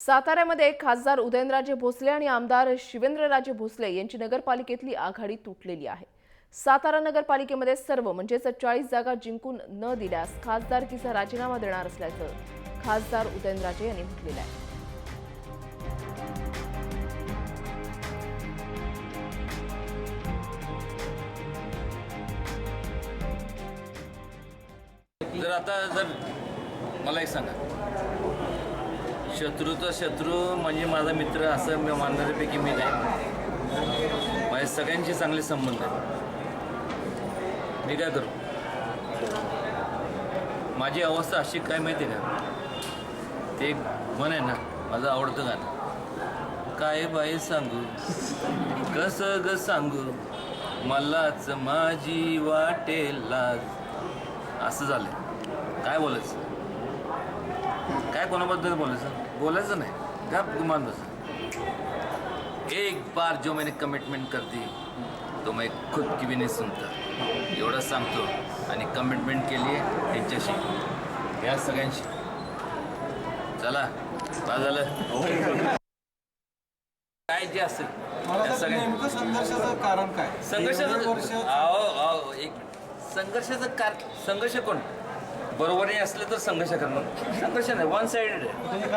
साताऱ्यामध्ये खासदार उदयनराजे भोसले आणि आमदार शिवेंद्रराजे भोसले यांची नगरपालिकेतली आघाडी तुटलेली आहे। सातारा नगरपालिकेमध्ये सर्व म्हणजे 40 जागा जिंकून न दिल्यास खासदारकीचा राजीनामा देणार असल्याचं खासदार उदयनराजे यांनी म्हटलेलं आहे। जर मला एक सांगा, शत्रूचा शत्रू म्हणजे माझा मित्र असं मी मानणाऱ्यापैकी मी नाही। माझे सगळ्यांशी चांगले संबंध आहेत। मी काय करू? माझी अवस्था अशी काय माहिती आहे का? ते एक म्हण आहे ना, माझं आवडतं गाणं, काय बाई सांगू कसं ग सांगू मलाच माझी वाटेल लाज, असं झालं। काय बोलायचं? काय कोणाबद्दल बोलायचं नाही, का गुमान बस। एक बार जो मैंने कमिटमेंट कर दी तो मैं खुद की भी नहीं सुनता, एवढं सांगतो। आणि कमिटमेंट केली आहे त्यांच्याशी, या सगळ्यांशी। चला काय झालं काय जे असेल नेमकं संघर्षाचं कारण काय? संघर्ष कोण बरोबर नाही असलं तर संघर्ष करणार, संघर्ष नाही, वन साइडेड आहे।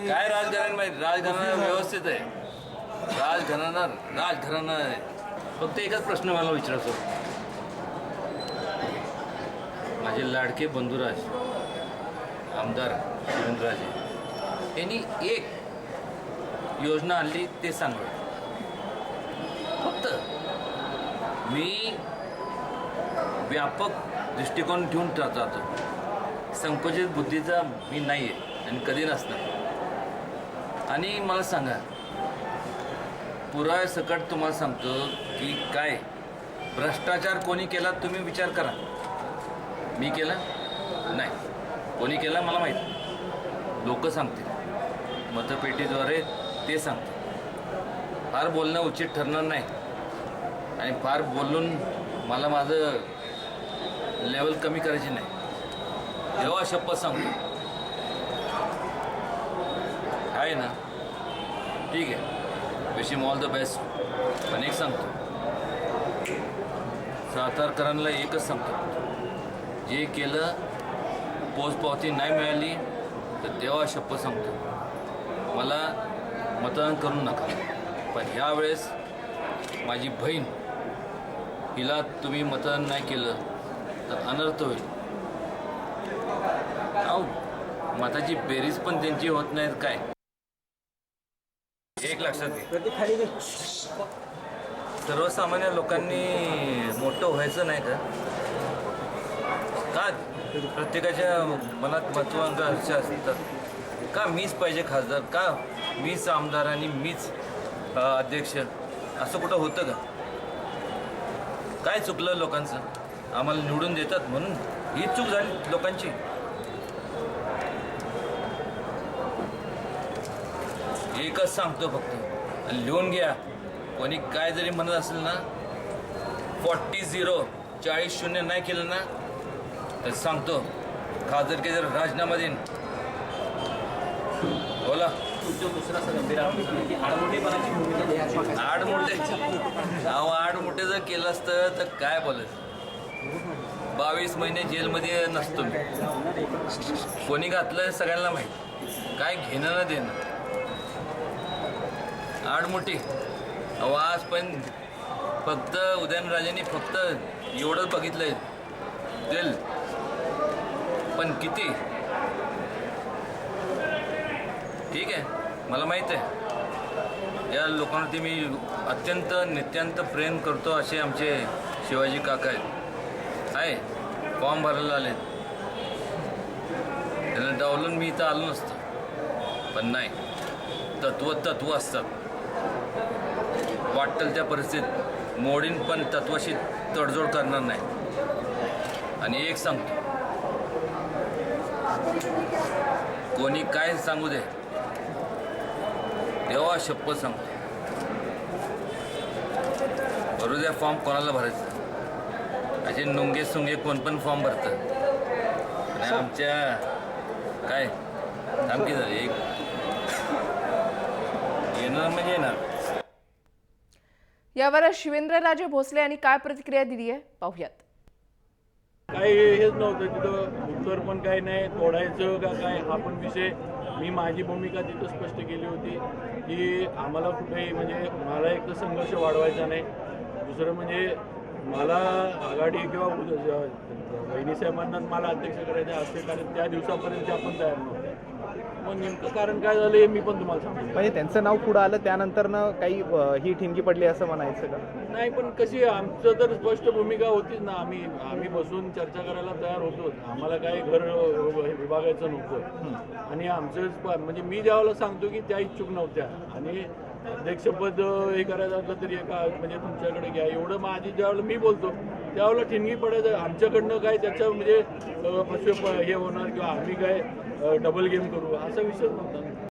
काय राजघराणा व्यवस्थित आहे, राजघराणा आहे। फक्त एकच प्रश्न मला विचारायचो, माझे लाडके बंधुराज आमदार शिवेंद्रराजे यांनी एक योजना आणली ते सांगा। फक्त मी व्यापक दृष्टिकोन ठेवून जातो, संकुचित बुद्धीचा मी नाही आहे आणि कधी नसणार। आणि मला सांगा, पुराव्यासकट तुम्हाला सांगतो की काय भ्रष्टाचार कोणी केला तुम्ही विचार करा। मी केला नाही, कोणी केला मला माहीत, लोक सांगतील मतपेटीद्वारे, ते सांगतील। फार बोलणं उचित ठरणार नाही आणि फार बोलून मला माझं लेवल कमी करायची नाही। जेव्हा शपथ सांगतो आहे ना, ठीक आहे, wish him all the best. पण एक सांगतो, सातारकरांना एकच सांगतो, जे केलं पोचपावती नाही मिळाली तर तेव्हा शपथ सांगतो, मला मतदान करू नका। पण ह्यावेळेस माझी बहीण, हिला तुम्ही मतदान नाही केलं तर अनर्थ होईल। मताची बेरीज पण त्यांची होत नाही काय, एक लक्षात घे। सर्वसामान्य लोकांनी मोठं व्हायचं नाही का? प्रत्येकाच्या मनात महत्त्वाकांक्षा असतात, का मीच पाहिजे खासदार, का मीच आमदार आणि मीच अध्यक्ष, असं कुठं होतं का? काय चुकलं लोकांचं? आम्हाला निवडून देतात म्हणून ही चूक झाली लोकांची। एकच सांगतो फक्त, आणि लिहून घ्या, कोणी काय जरी म्हणत असेल ना, 40-0 नाही केलं ना तर सांगतो खासदारकी जर राजीनामा देईन। बोला आडमुठे जर केलं असतं तर काय बोलायचं? 22 महिने जेलमध्ये नसतो मी, कोणी घातलं सगळ्यांना माहीत, काय घेणं ना देणं। आडमुठी आज पण फक्त उदयनराजेंनी फक्त एवढंच बघितलंय जेल, पण किती? ठीक आहे, मला माहीत आहे या लोकांवरती मी अत्यंत नित्यांत प्रेम करतो। असे आमचे शिवाजी काका आहे, फॉर्म भरायला आले, त्यांना डावलून मी इथं आलो नसतो। पण नाही, तत्व असतात, वाटेल त्या परिस्थितीत मोडीन पण तत्वाशी तडजोड करणार नाही। आणि एक सांगतो, कोणी काय सांगू दे, तेव्हा शपथ सांगतो, भरू द्या फॉर्म कोणाला भरायचं। असे नुंगे सुंगे कोण पण फॉर्म भरतं, आणि आमच्या काय थांबकी झाली एक येणार म्हणजे येणार. यावर शिवेंद्रराजे भोसले यांनी काय प्रतिक्रिया दिली आहे पाहूयात. काही हेच नव्हतं तिथं, उत्तर पण काही नाही, तोडायचं का काय हा पण विषय. मी माझी भूमिका तिथं स्पष्ट केली होती की आम्हाला कुठेही म्हणजे मला एक तर संघर्ष वाढवायचा नाही, दुसरं म्हणजे मला आघाडी किंवा वहिनी साहेबांनाच मला अध्यक्ष करायचं असते, कारण त्या दिवसापर्यंत आपण तयार नव्हते. मग नेमकं कारण काय झालं हे मी पण तुम्हाला सांगतो. म्हणजे त्यांचं नाव पुढं आलं त्यानंतरनं काही ही ठिणगी पडली असं म्हणायचं का? नाही, पण कशी आमचं तर स्पष्ट भूमिका होतीच ना. आम्ही बसून चर्चा करायला तयार होतो. आम्हाला काही घर विभागायचं नव्हतं आणि आमचंच म्हणजे मी ज्यावेळेला सांगतो की त्या इच्छुक नव्हत्या आणि अध्यक्षपद हे करायचं असलं तरी एका म्हणजे तुमच्याकडे घ्या एवढं माझी ज्यावेळेला मी बोलतो त्यावेळेला ठिणगी पडायचं आमच्याकडनं काय त्याच्या म्हणजे हे होणार किंवा आम्ही काय डबल गेम करू असा विषय नव्हता.